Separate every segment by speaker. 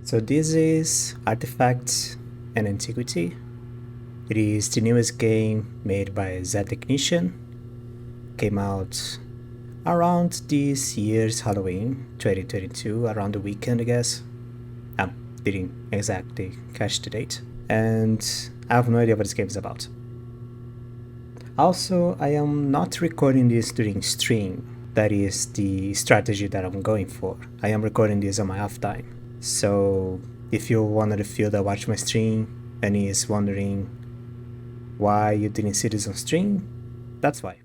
Speaker 1: So this is Artifact and Antiquity. It is the newest game made by Technician. Came out around this year's Halloween 2022, around the weekend I guess. I didn't exactly catch the date. And I have no idea what this game is about. Also, I am not recording this during stream. That is the strategy that I'm going for. I am recording this on my off time. So if you're one of the few that watch my stream and is wondering why you didn't see this on stream, that's why.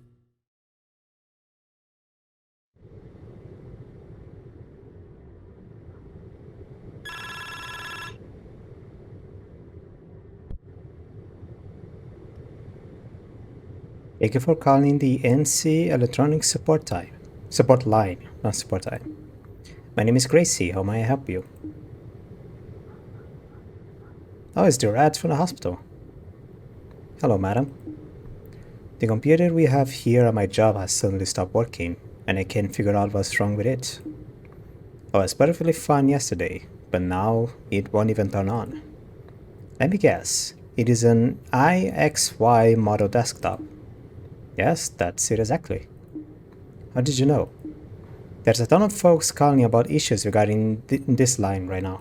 Speaker 1: Thank you for calling the NC Electronics support line, not support time. My name is Gracie. How may I help you? Oh, it's the rat from the hospital. Hello, madam. The computer we have here at my job has suddenly stopped working, and I can't figure out what's wrong with it. Oh, it was perfectly fine yesterday, but now it won't even turn on. Let me guess. It is an IXY model desktop. Yes, that's it exactly. How did you know? There's a ton of folks calling about issues regarding this line right now.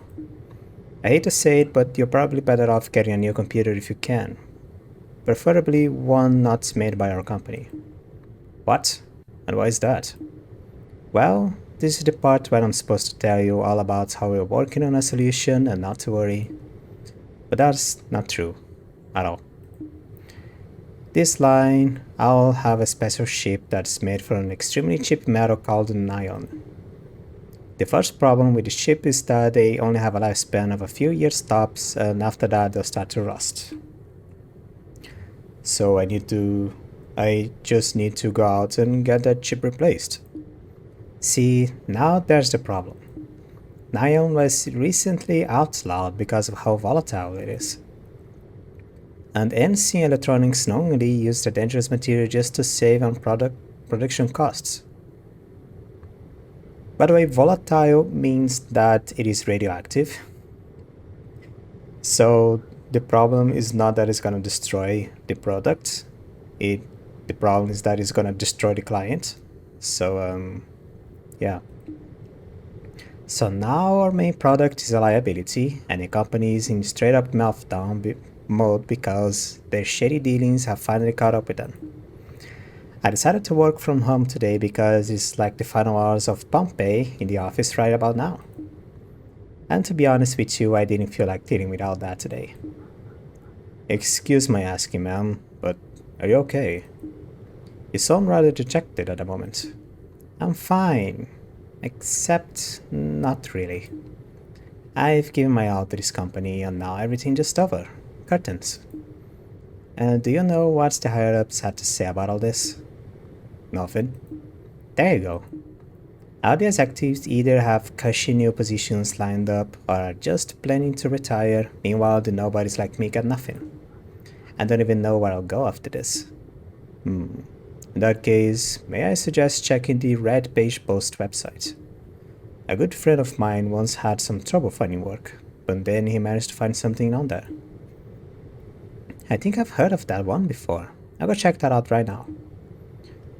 Speaker 1: I hate to say it, but you're probably better off getting a new computer if you can. Preferably one not made by our company. What? And why is that? Well, this is the part where I'm supposed to tell you all about how we're working on a solution and not to worry. But that's not true at all. This line, I'll have a special chip that's made from an extremely cheap metal called neon. The first problem with the chip is that they only have a lifespan of a few years tops, and after that they'll start to rust. So I just need to go out and get that chip replaced. See, now there's the problem. Neon was recently outlawed because of how volatile it is. And NC Electronics knowingly used the dangerous material just to save on production costs. By the way, volatile means that it is radioactive. So the problem is not that it's gonna destroy the product. The problem is that it's gonna destroy the client. So yeah. So now our main product is a liability, and the company is in straight up meltdown mode because their shady dealings have finally caught up with them. I decided to work from home today because it's like the final hours of Pompeii in the office right about now. And to be honest with you, I didn't feel like dealing with all that today. Excuse my asking, ma'am, but are you okay? You sound rather dejected at the moment. I'm fine, except not really. I've given my all to this company and now everything just over. Curtains. And do you know what the higher-ups had to say about all this? Nothing. There you go. All the executives either have cushy new positions lined up or are just planning to retire, meanwhile the nobodies like me got nothing. I don't even know where I'll go after this. In that case, may I suggest checking the Red Page Post website? A good friend of mine once had some trouble finding work, but then he managed to find something on there. I think I've heard of that one before. I'll go check that out right now.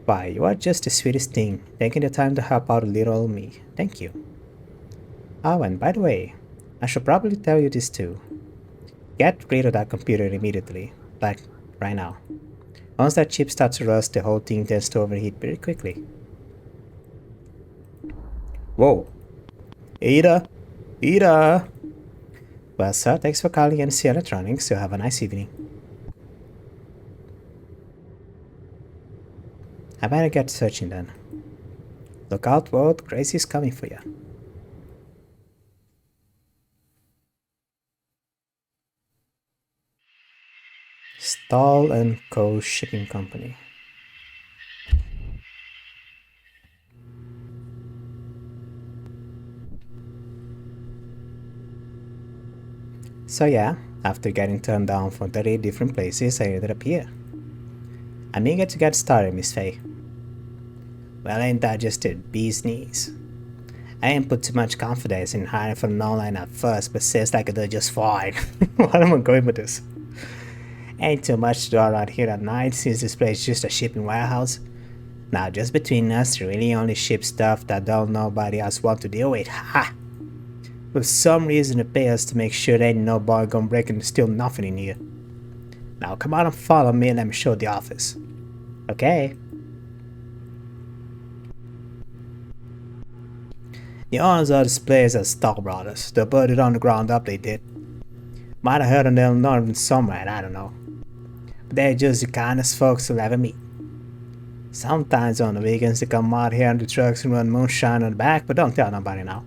Speaker 1: Why, you are just the sweetest thing, taking the time to help out little old me. Thank you. Oh, and by the way, I should probably tell you this too. Get rid of that computer immediately, like right now. Once that chip starts to rust, the whole thing tends to overheat very quickly. Whoa. Ada! Ada! Well, sir, thanks for calling NC Electronics. You'll have a nice evening. I better get searching then. Look out, world, Gracie's coming for you. Stahl & Co. Shipping Company. So yeah, after getting turned down from 30 different places, I ended up here. I'm eager to get started, Miss Faye. Well, ain't that just a bee's knees? I ain't put too much confidence in hiring from an online at first, but seems like I do just fine. Where am I going with this? Ain't too much to do around here at night since this place is just a shipping warehouse. Now, just between us, we really only ship stuff that don't nobody else want to deal with. Ha! For some reason, they pay us to make sure there ain't no boy gonna break and steal nothing in here. Now, come on and follow me and let me show the office. Okay? The owners of this place are Stock Brothers. They put it on the ground up, they did. Might have heard of them northern somewhere, I don't know. But they're just the kindest folks you'll ever meet. Sometimes on the weekends they come out here on the trucks and run moonshine on the back, but don't tell nobody now.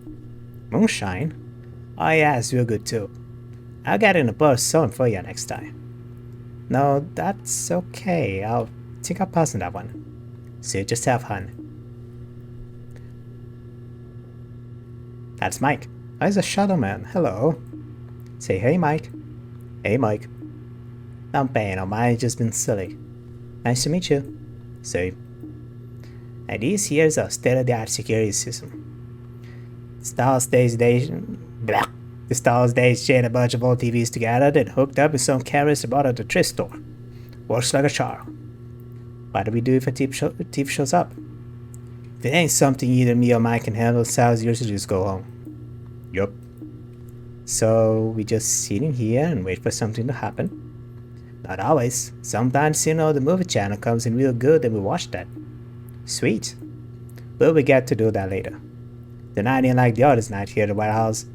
Speaker 1: Moonshine? Oh yes, we're good too. I'll get in a bus soon for you next time. No, that's okay. I'll pass on that one. Suit yourself, hun. That's Mike. Oh, he's a shadow man. Hello. Say hey, Mike. Hey, Mike. Don't pay no mind, just been silly. Nice to meet you. So, and this here's a state-of-the-art security system. The Stars days chain a bunch of old TVs together, then hooked up with some cameras bought at the thrift store. Works like a charm. What do we do if a thief shows up? If it ain't something either me or Mike can handle, Sal's yours to just go home. Yup. So we just sit in here and wait for something to happen. Not always. Sometimes, you know, the movie channel comes in real good and we watch that. Sweet. But we get to do that later. The night ain't like the others night here at the warehouse.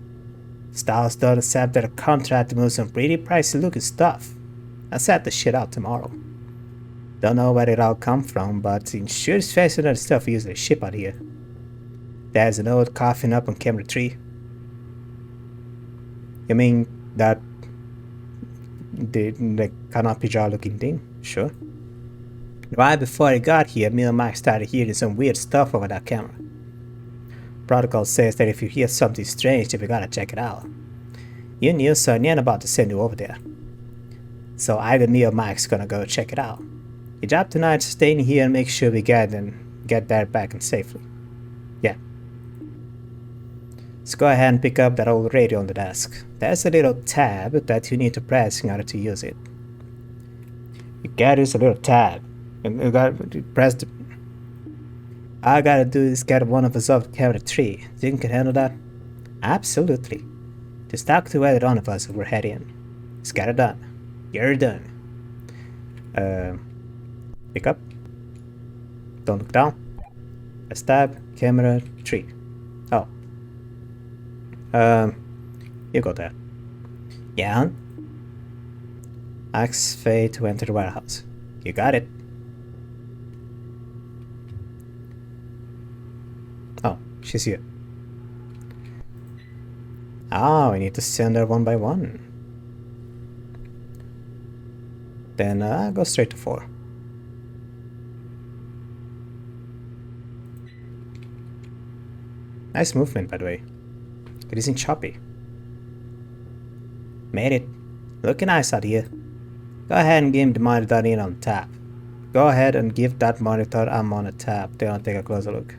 Speaker 1: Styles don't accept that a contract to move some pretty pricey looking stuff. I'll set the shit out tomorrow. Don't know where it all come from, but in sure as face another stuff we usually ship out here. There's an old coffin up on camera 3. You mean that the canopy jar looking thing? Sure. Right before I got here, me and Mike started hearing some weird stuff over that camera. Protocol says that if you hear something strange, then we gotta check it out. You knew, so I ain't about to send you over there. So either me or Mike's gonna go check it out. Your job tonight is staying here and make sure we get there back and safely. Yeah. Let's go ahead and pick up that old radio on the desk. There's a little tab that you need to press in order to use it. You gotta use a little tab. You gotta press the... All I gotta do is get one of us off camera 3. Think you can handle that? Absolutely. Just talk to either one of us if we're heading in. Just get it done. You're done. Pick up. Don't look down. Press tab, camera 3. Oh. You go there. Yeah. Ask Faye to enter the warehouse. You got it. Oh, she's here. Ah, we need to send her one by one. Then go straight to 4. Nice movement, by the way. It isn't choppy. Made it. Looking nice out here. Go ahead and give him the monitor in on tap. Go ahead and give that monitor I'm on a tap. Then I'll take a closer look.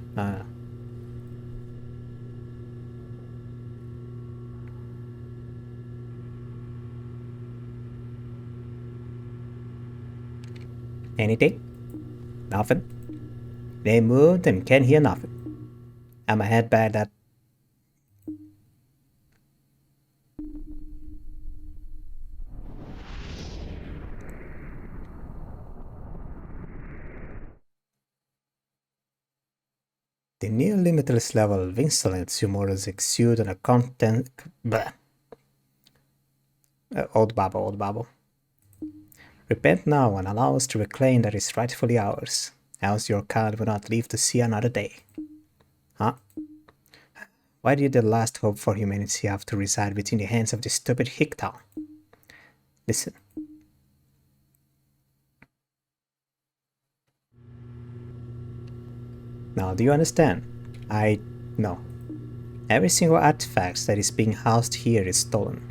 Speaker 1: Anything? Nothing? They moved and can't hear nothing. I'ma head back that. The near limitless level of insolence your mortals exude on a content. Old babble. Repent now and allow us to reclaim that is rightfully ours, else your kind will not live to see another day. Huh? Why did the last hope for humanity have to reside within the hands of this stupid hicktown? Listen. Now, do you understand? No. Every single artifact that is being housed here is stolen.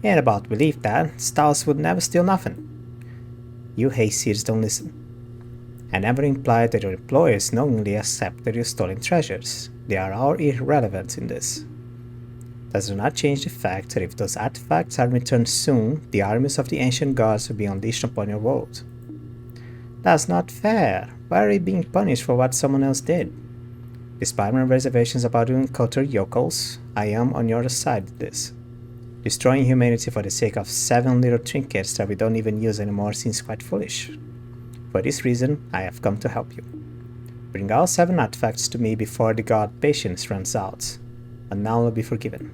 Speaker 1: And about belief that Styles would never steal nothing. You hayseers don't listen. and never implied that your employers knowingly accepted your stolen treasures. They are all irrelevant in this. Does not change the fact that if those artifacts are returned soon, the armies of the ancient gods will be unleashed upon your world. That's not fair. Why are you being punished for what someone else did? Despite my reservations about you uncultured yokels, I am on your side with this. Destroying humanity for the sake of 7 little trinkets that we don't even use anymore seems quite foolish. For this reason, I have come to help you. Bring all 7 artifacts to me before the god patience runs out, and now will be forgiven.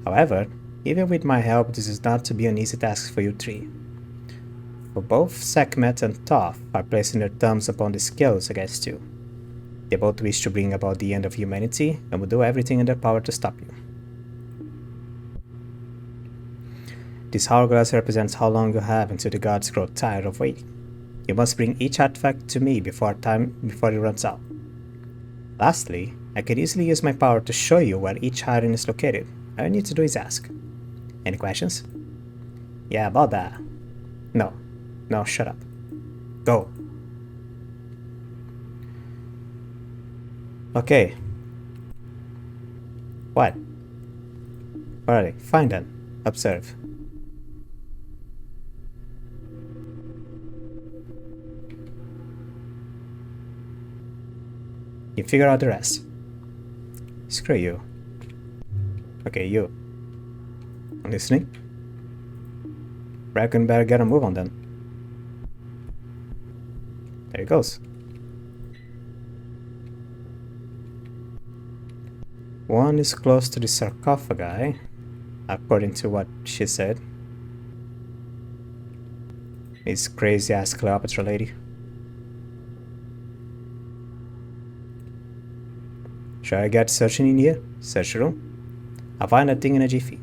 Speaker 1: However, even with my help, this is not to be an easy task for you 3. For both Sekhmet and Toph are placing their thumbs upon the scales against you. They both wish to bring about the end of humanity and will do everything in their power to stop you. This hourglass represents how long you have until the gods grow tired of waiting. You must bring each artifact to me before it runs out. Lastly, I could easily use my power to show you where each iron is located. All you need to do is ask. Any questions? Yeah, about that. No, shut up. Go. Okay. What? Where are they? Find them. Observe. You figure out the rest. Screw you. Okay, you. I'm listening. Reckon better get a move on then. There he goes. One is close to the sarcophagi, according to what she said. This crazy ass Cleopatra lady. Should I get searching in here? Search room? I'll find that thing in a jiffy.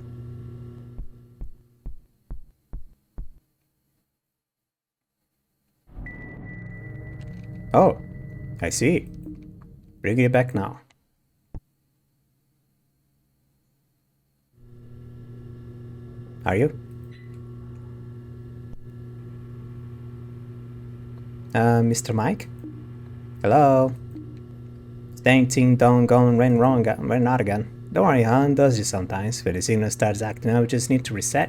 Speaker 1: Oh, I see. Bring it back now. Are you? Mr. Mike? Hello? Dang thing done gone ran out again. Don't worry, hon, does this sometimes. When the signal starts acting up, we just need to reset.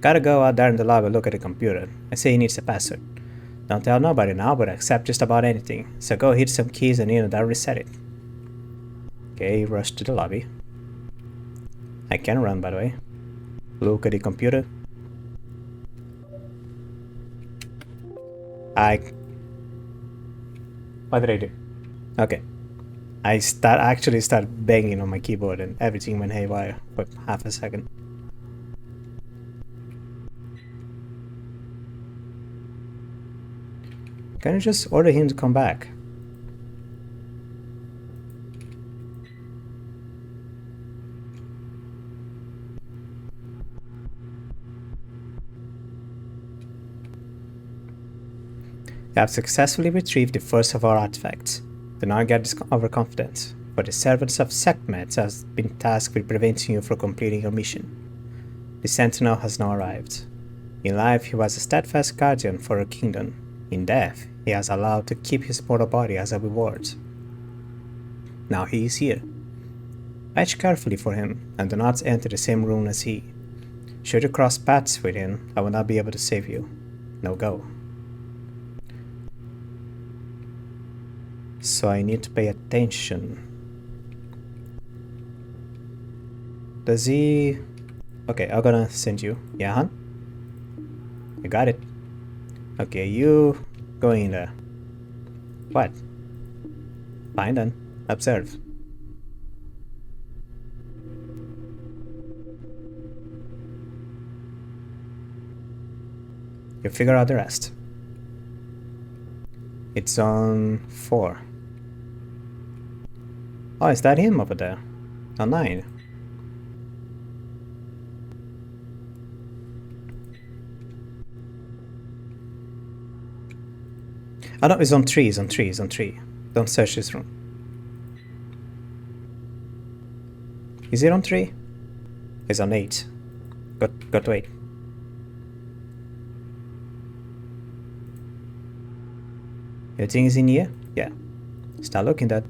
Speaker 1: Gotta go out there in the lobby and look at the computer. I say he needs a password. Don't tell nobody now, but accept just about anything. So go hit some keys and that'll reset it. Okay, rush to the lobby. I can run, by the way. Look at the computer. What did I do? Okay. I actually start banging on my keyboard and everything went haywire for half a second. Can you just order him to come back? You have successfully retrieved the first of our artifacts. Do not get overconfident, for the servants of Sekhmet has been tasked with preventing you from completing your mission. The Sentinel has now arrived. In life, he was a steadfast guardian for her kingdom. In death, he has allowed to keep his mortal body as a reward. Now he is here. Watch carefully for him, and do not enter the same room as he. Should you cross paths with him, I will not be able to save you. Now go. So I need to pay attention. Does he... Okay, I'm gonna send you. Yeah, hon? I got it. Okay, you go in there. What? Fine then. Observe. You figure out the rest. It's on 4. Oh, is that him over there? On 9. Oh no, it's on 3, it's on 3, it's on 3. Don't search this room. Is it on 3? It's on 8. Got to 8. Everything is in here? Yeah. Start looking at.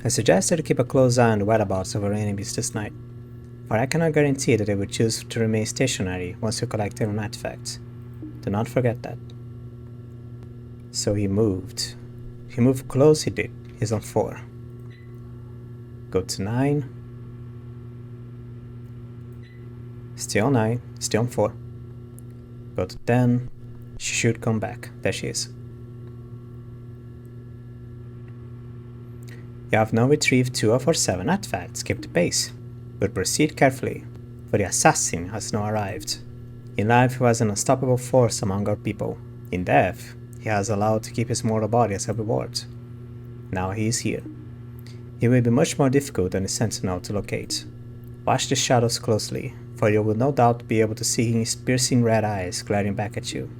Speaker 1: I suggest that you keep a close eye on the whereabouts of our enemies this night, for I cannot guarantee that they will choose to remain stationary once you collect their artifacts. Do not forget that. So he moved. He moved close, he did. He's on 4. Go to 9. Still on 9. Still on 4. Go to 10. She should come back. There she is. You have now retrieved 2 of our 7 artifacts. Keep the pace, but proceed carefully, for the assassin has now arrived. In life he was an unstoppable force among our people. In death, he has allowed to keep his mortal body as a reward. Now he is here. He will be much more difficult than the sentinel to locate. Watch the shadows closely, for you will no doubt be able to see his piercing red eyes glaring back at you.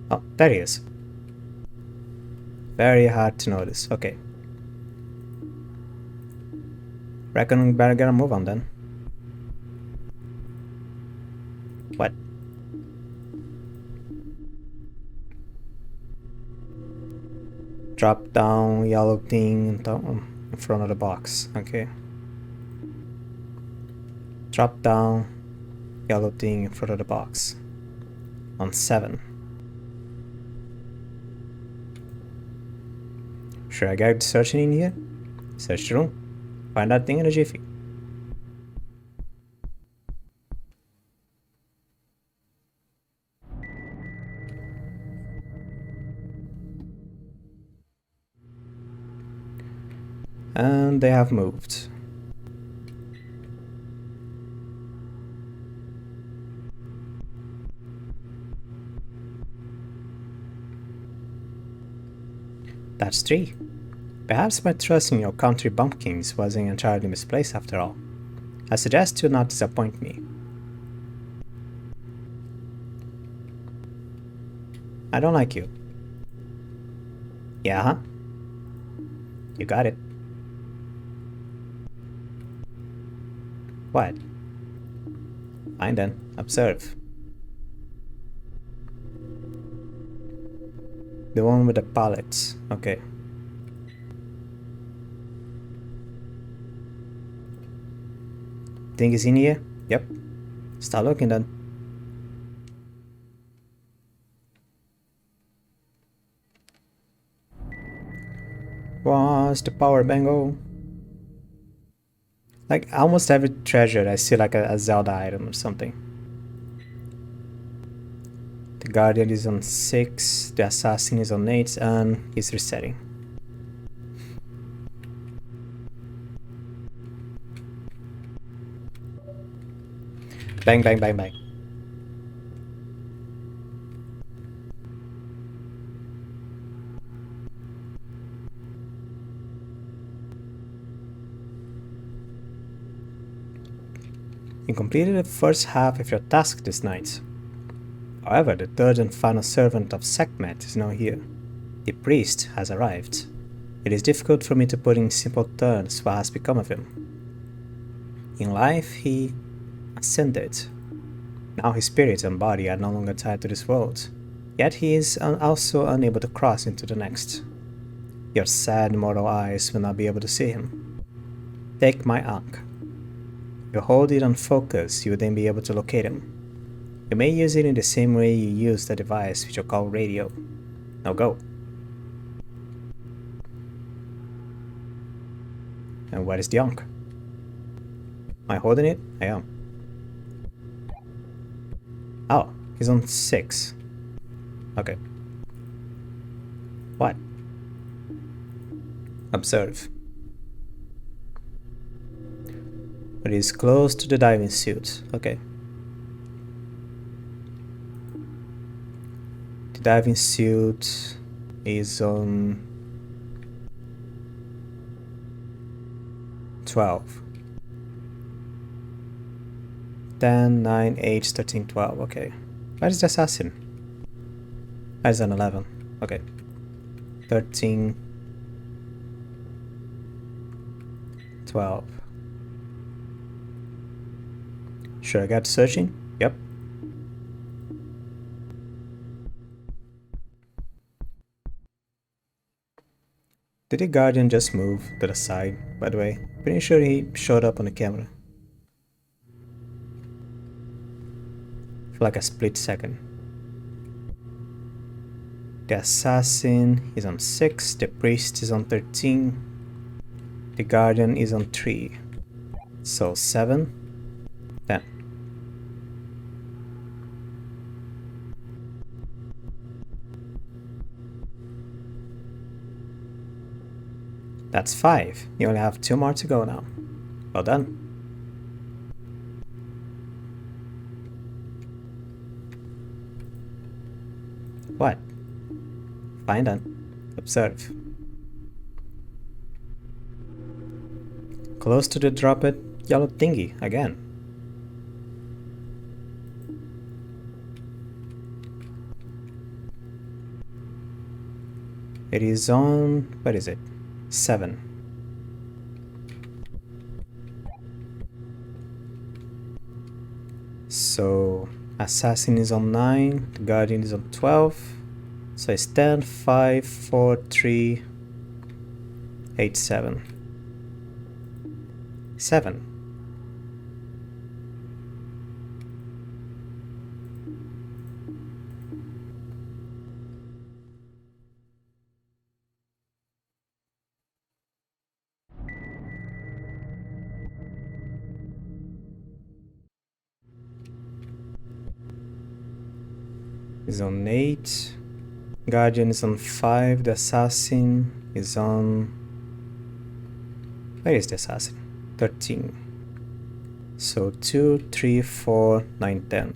Speaker 1: Oh, there he is. Very hard to notice. Okay. Reckon we better get a move on then. What? Drop down yellow thing in front of the box. Okay. Drop down yellow thing in front of the box. On 7. Should I get searching in here? Search the room. Find that thing in a jiffy. And they have moved. That's 3. Perhaps my trust in your country bumpkins wasn't entirely misplaced after all. I suggest you not disappoint me. I don't like you. Yeah, huh? You got it. What? Fine then, observe. The one with the pallets, okay. Thing is in here? Yep. Start looking then. What's the power bango? Like almost every treasure I see like a Zelda item or something. The Guardian is on 6, the Assassin is on 8, and he's resetting. Bang, bang, bang, bang. You completed the first half of your task this night. However, the third and final servant of Sekhmet is now here. The priest has arrived. It is difficult for me to put in simple terms what has become of him. In life, he ascended. Now his spirit and body are no longer tied to this world, yet he is also unable to cross into the next. Your sad mortal eyes will not be able to see him. Take my ankh. If you hold it on focus, you will then be able to locate him. You may use it in the same way you use the device which you call radio. Now go. And what is the ankh? Am I holding it? I am. Oh, he's on 6. Okay. What? Observe. It is close to the diving suit. Okay. The diving suit is on 12. 10, 9, 8, 13, 12. Okay. Where is the assassin? That is on 11. Okay. 13, 12. Should I get searching? Yep. Did the guardian just move to the side, by the way? Pretty sure he showed up on the camera. For like a split second. The assassin is on 6, the priest is on 13, the guardian is on 3. So 7, 10. That's 5. You only have 2 more to go now. Well done. What? Find and observe. Close to the drop it yellow thingy again. It is on, what is it? 7. So assassin is on 9, the guardian is on 12. So it's 10, 5, 4, 3, 8, 7. 7. Is on 8. Guardian is on 5. The assassin is on... Where is the assassin? 13. So 2, 3, 4, 9, 10.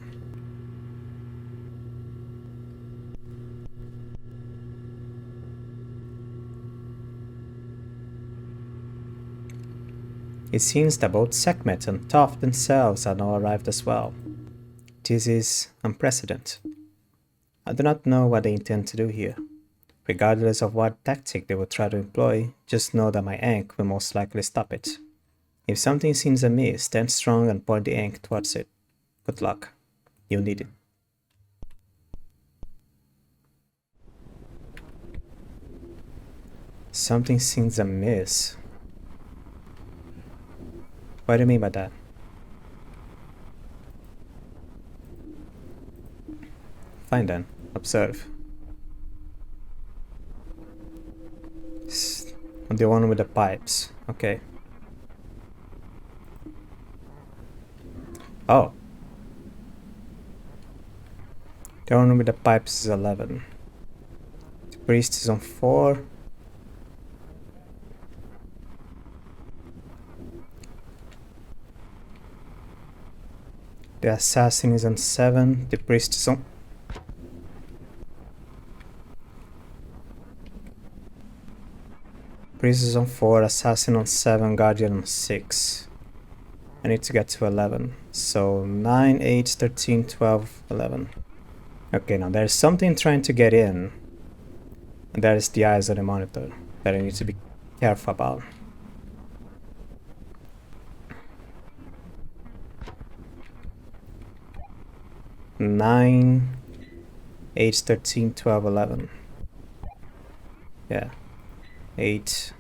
Speaker 1: It seems that both Sekhmet and Toph themselves are now arrived as well. This is unprecedented. I do not know what they intend to do here. Regardless of what tactic they will try to employ, just know that my ink will most likely stop it. If something seems amiss, stand strong and point the ink towards it. Good luck. You'll need it. Something seems amiss. What do you mean by that? Fine then. Observe. The one with the pipes. Okay. Oh. The one with the pipes is 11. The priest is on 4. The assassin is on 7. The priest is on... Priest is on 4, assassin on 7, guardian on 6. I need to get to 11. So 9, 8, 13, 12, 11. Okay, now there's something trying to get in. And that is the eyes on the monitor that I need to be careful about. Nine, 8, 13, 12, 11. Yeah. 8,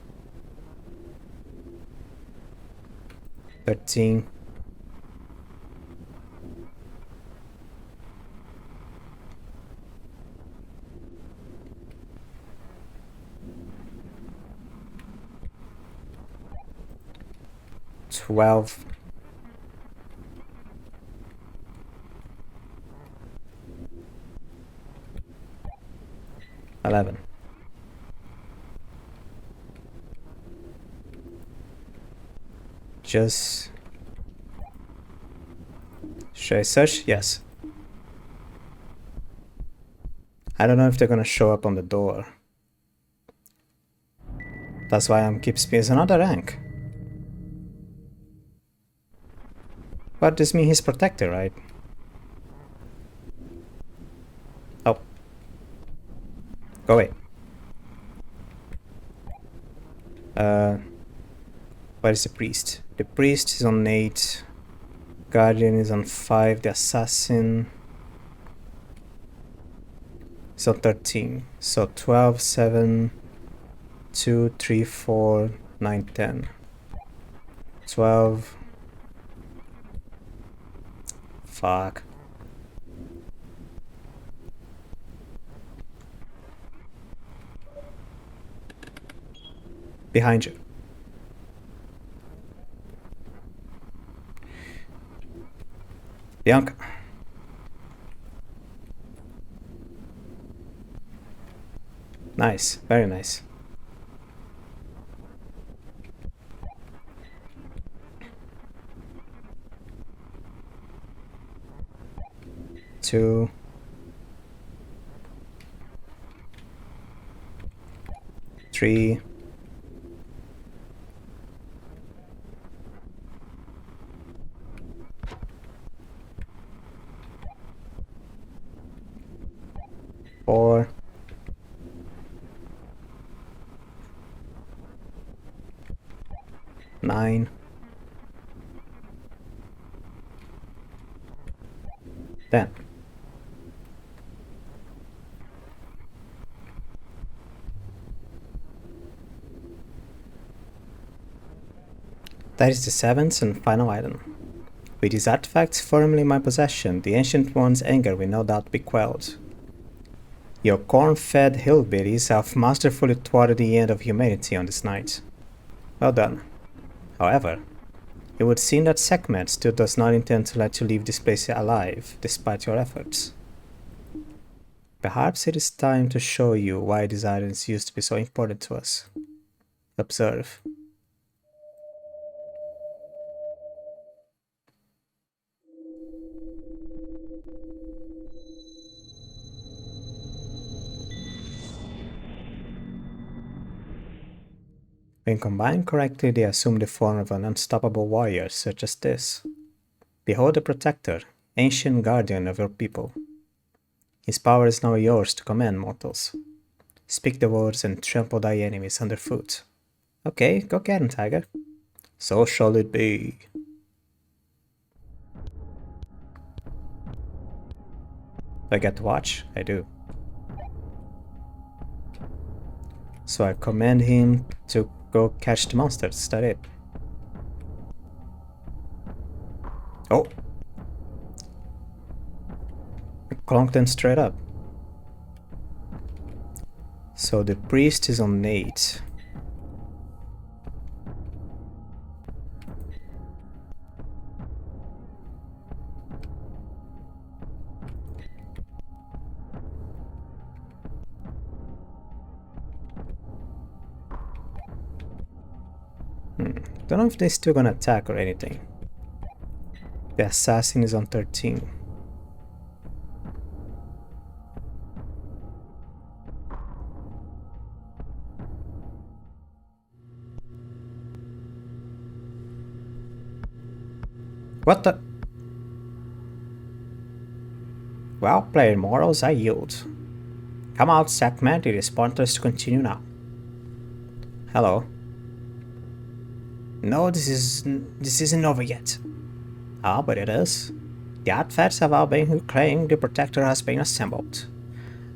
Speaker 1: 13, 12, 11. Just... Should I search? Yes. I don't know if they're gonna show up on the door. That's why I'm keep space another rank. But this means he's protected, right? Oh. Go away. Where is the priest? The priest is on 8. Guardian is on 5. The assassin is on 13. So 12, 7, 2, 3, 4, 9, 10. 12. Fuck. Behind you. Bianca. Nice, very nice. Two. 3. 4. 9. 10. That is the 7th and final item. With these artifacts firmly in my possession, the Ancient One's anger will no doubt be quelled. Your corn-fed hillbillies have masterfully thwarted the end of humanity on this night. Well done. However, it would seem that Sekhmet still does not intend to let you leave this place alive, despite your efforts. Perhaps it is time to show you why these items used to be so important to us. Observe. When combined correctly, they assume the form of an unstoppable warrior such as this. Behold the Protector, ancient guardian of your people. His power is now yours to command, mortals. Speak the words and trample thy enemies underfoot. Okay, go get him, Tiger. So shall it be. Do I get to watch? I do. So I command him to go catch the monsters, is that it? Oh! I clonked them straight up. So the priest is on 8. Don't know if they're still gonna attack or anything. The assassin is on 13. What the? Well, player morals, I yield. Come out, Sekhmet, it is pointless to continue now. Hello. No, this isn't over yet. Ah, but it is. The artifacts have all been reclaimed, the Protector has been assembled.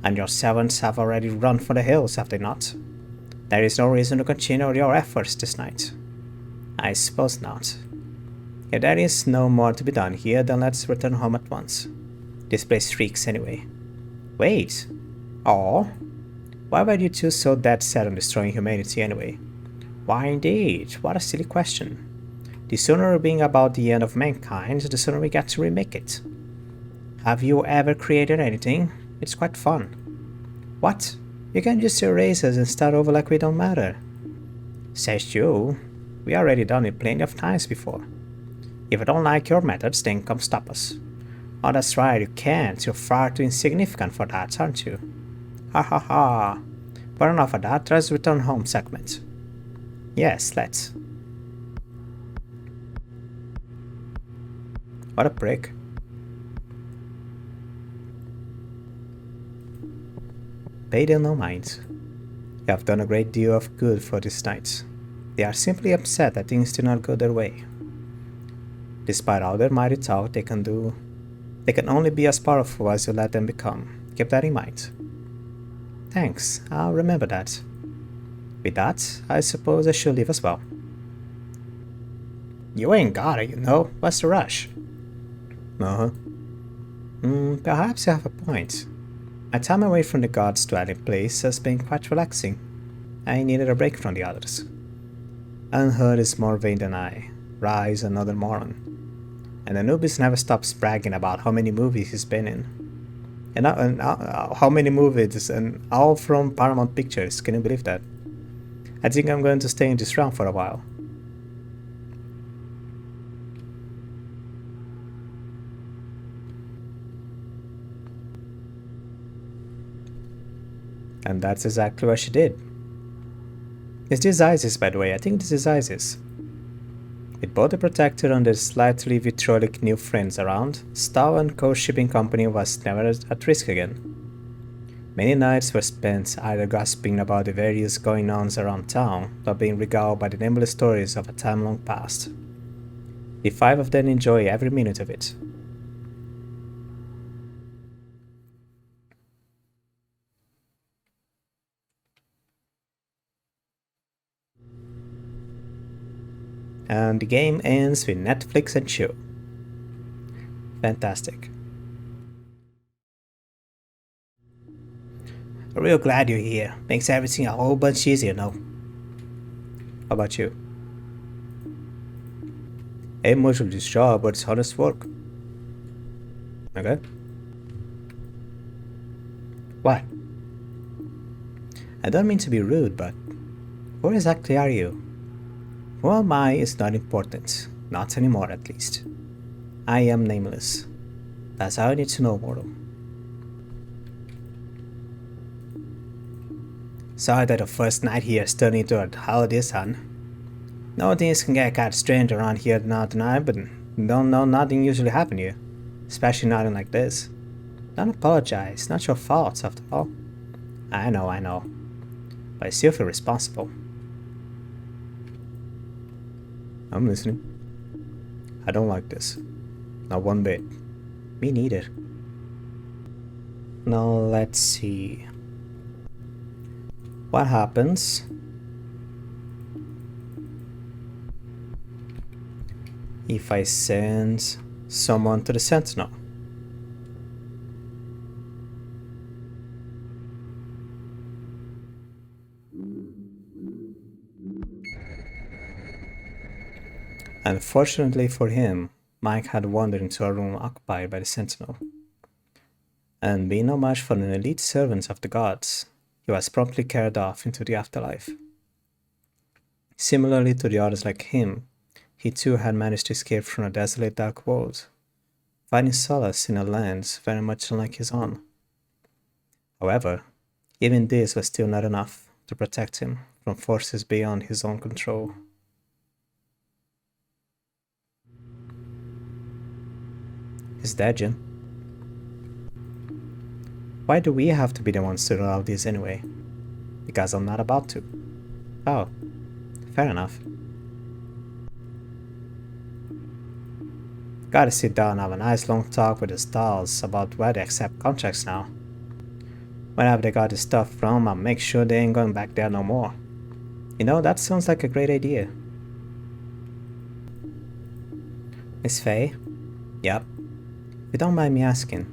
Speaker 1: And your servants have already run for the hills, have they not? There is no reason to continue your efforts this night. I suppose not. If there is no more to be done here, then let's return home at once. This place reeks anyway. Wait. Oh? Why were you two so dead set on destroying humanity anyway? Why indeed? What a silly question. The sooner we bring about the end of mankind, the sooner we get to remake it. Have you ever created anything? It's quite fun. What? You can just erase us and start over like we don't matter. Says you. We already done it plenty of times before. If you don't like your methods, then come stop us. Oh, that's right, you can't. You're far too insignificant for that, aren't you? Ha ha ha. But enough of that, let's return home, Sekhmet. Yes, let's. What a prick. Pay them no mind. You have done a great deal of good for this night. They are simply upset that things do not go their way. Despite all their mighty talk, they can only be as powerful as you let them become. Keep that in mind. Thanks, I'll remember that. With that, I suppose I should leave as well. You ain't got it, you know. What's the rush? Uh-huh. Perhaps you have a point. My time away from the god's dwelling place has been quite relaxing. I needed a break from the others. Unheard is more vain than I. Rise another moron. And Anubis never stops bragging about how many movies he's been in. And how many movies, and all from Paramount Pictures. Can you believe that? I think I'm going to stay in this round for a while. And that's exactly what she did. Is this Isis, by the way? I think this is Isis. With both the Protector and their slightly vitriolic new friends around, Stow and Co. Shipping Company was never at risk again. Many nights were spent either gossiping about the various going-ons around town, or being regaled by the nameless stories of a time long past. The five of them enjoy every minute of it. And the game ends with Netflix and chill. Fantastic. I'm real glad you're here. Makes everything a whole bunch easier, no? How about you? Ain't much of this job, but it's honest work. Okay. What? I don't mean to be rude, but where exactly are you? Who am I is not important. Not anymore, at least. I am nameless. That's all I need to know, mortal. Sorry that the first night here has turned into a holiday, son. No, things can get kinda strange around here now and then, but don't know nothing usually happen here. Especially nothing like this. Don't apologize, not your fault after all. I know. But I still feel responsible. I'm listening. I don't like this. Not one bit. Me neither. Now let's see. What happens if I send someone to the Sentinel? Unfortunately for him, Mike had wandered into a room occupied by the Sentinel. And being no match for an elite servant of the gods, he was promptly carried off into the afterlife. Similarly to the others like him, he too had managed to escape from a desolate dark world, finding solace in a land very much unlike his own. However, even this was still not enough to protect him from forces beyond his own control. Is that Jim? Why do we have to be the ones to allow this anyway? Because I'm not about to. Oh, fair enough. Gotta sit down and have a nice long talk with the stars about where they accept contracts now. Wherever they got this stuff from, I'll make sure they ain't going back there no more. You know, that sounds like a great idea. Miss Faye? Yep. If you don't mind me asking,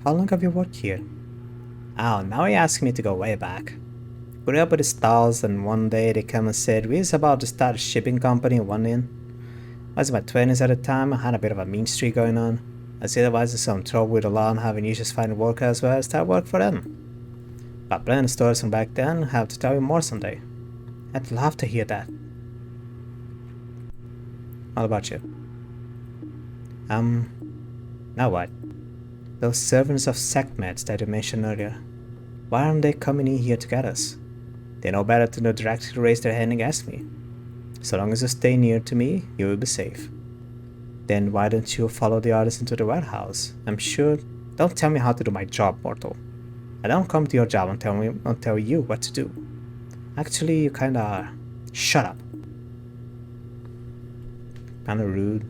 Speaker 1: how long have you worked here? Oh, now you're asking me to go way back. Grew up with the stars, and one day they come and said we was about to start a shipping company in one in. I was in my 20s at the time, I had a bit of a mean streak going on. I said I was in some trouble with the law and having issues finding work elsewhere, I started work for them. Got plenty of stories from back then, I'll have to tell you more someday. I'd love to hear that. What about you? Now what? Those servants of Sekhmet that you mentioned earlier, why aren't they coming in here to get us? They know better to not directly raise their hand against me. So long as you stay near to me, you will be safe. Then why don't you follow the others into the warehouse? I'm sure... Don't tell me how to do my job, mortal. I don't come to your job and tell you what to do. Actually, you kinda are. Shut up. Kinda rude.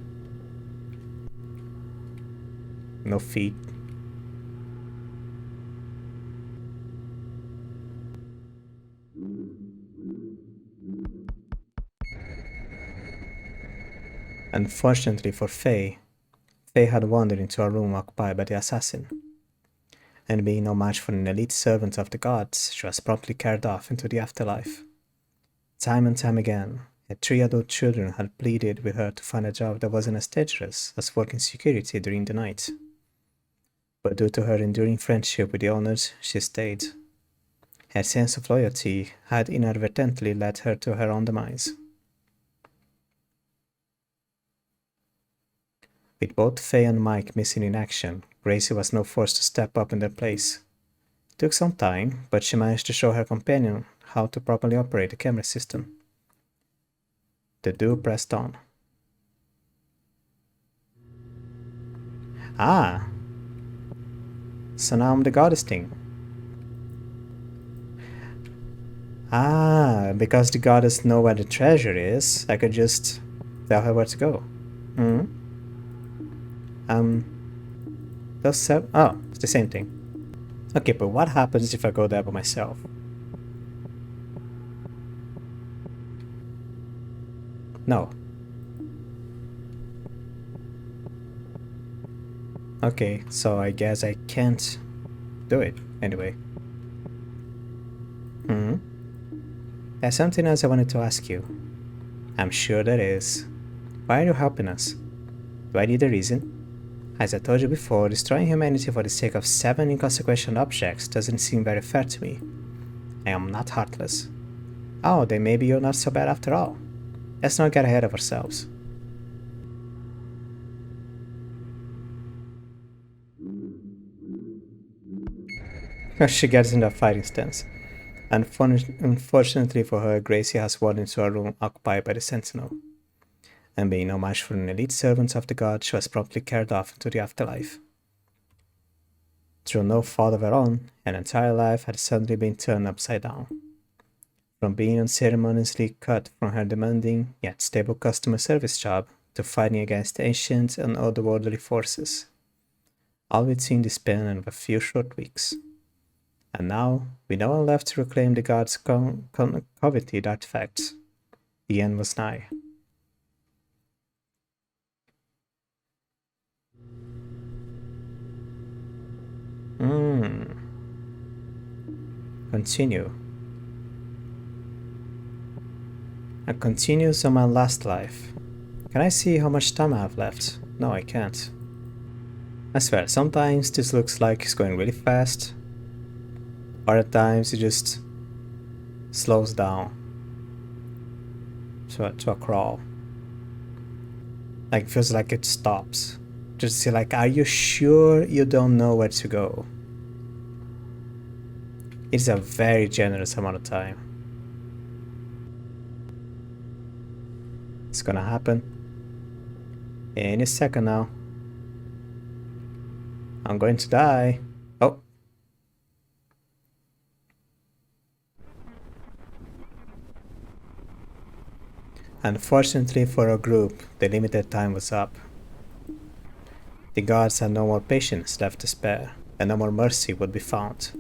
Speaker 1: No feet. Unfortunately for Faye, Faye had wandered into a room occupied by the assassin, and being no match for an elite servant of the gods, she was promptly carried off into the afterlife. Time and time again, her 3 adult children had pleaded with her to find a job that wasn't as dangerous as working security during the night. But due to her enduring friendship with the owners, she stayed. Her sense of loyalty had inadvertently led her to her own demise. With both Faye and Mike missing in action, Gracie was now forced to step up in their place. It took some time, but she managed to show her companion how to properly operate the camera system. The duo pressed on. Ah! So now I'm the goddess thing. Ah, because the goddess knows where the treasure is, I could just tell her where to go. Oh, it's the same thing. Okay, but what happens if I go there by myself? No. Okay, so I guess I can't do it anyway. There's something else I wanted to ask you. I'm sure there is. Why are you helping us? Do I need a reason? As I told you before, destroying humanity for the sake of 7 inconsequential objects doesn't seem very fair to me. I am not heartless. Oh, then maybe you're not so bad after all. Let's not get ahead of ourselves. She gets in a fighting stance. Unfortunately for her, Gracie has wandered into a room occupied by the Sentinel. And being no match for an elite servant of the god, she was promptly carried off into the afterlife. Through no fault of her own, her entire life had suddenly been turned upside down. From being unceremoniously cut from her demanding yet stable customer service job to fighting against ancient and otherworldly forces. All within the span of a few short weeks. And now, with no one left to reclaim the god's coveted artifacts, the end was nigh. Continue. I continues on my last life. Can I see how much time I have left? No, I can't. I swear, sometimes this looks like it's going really fast. Other times it just slows down to a crawl. Like it feels like it stops. Just say like, are you sure you don't know where to go? It's a very generous amount of time. It's gonna happen any second now. I'm going to die. Oh. Unfortunately for our group, the limited time was up. The gods had no more patience left to spare, and no more mercy would be found.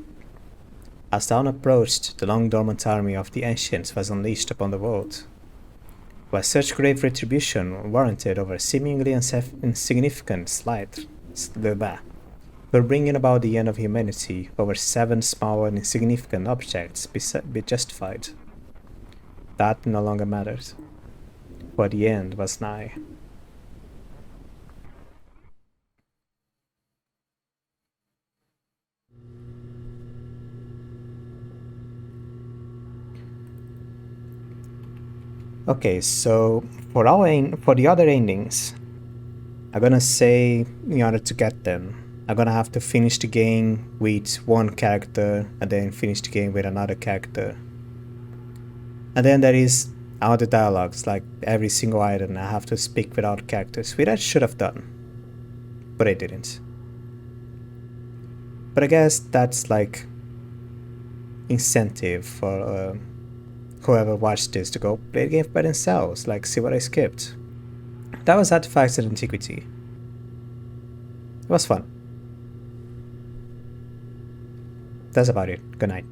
Speaker 1: As dawn approached, the long dormant army of the ancients was unleashed upon the world. Was such grave retribution warranted over a seemingly insignificant slight? For bringing about the end of humanity over 7 small and insignificant objects be justified? That no longer mattered, for the end was nigh. Okay, so for the other endings, I'm gonna say in order to get them, I'm gonna have to finish the game with one character and then finish the game with another character. And then there is all the dialogues, like every single item I have to speak with other characters, which I should have done, but I didn't. But I guess that's like incentive for whoever watched this to go play the game by themselves, like see what I skipped. that was Artifacts at Antiquity. It was fun. That's about it. Good night.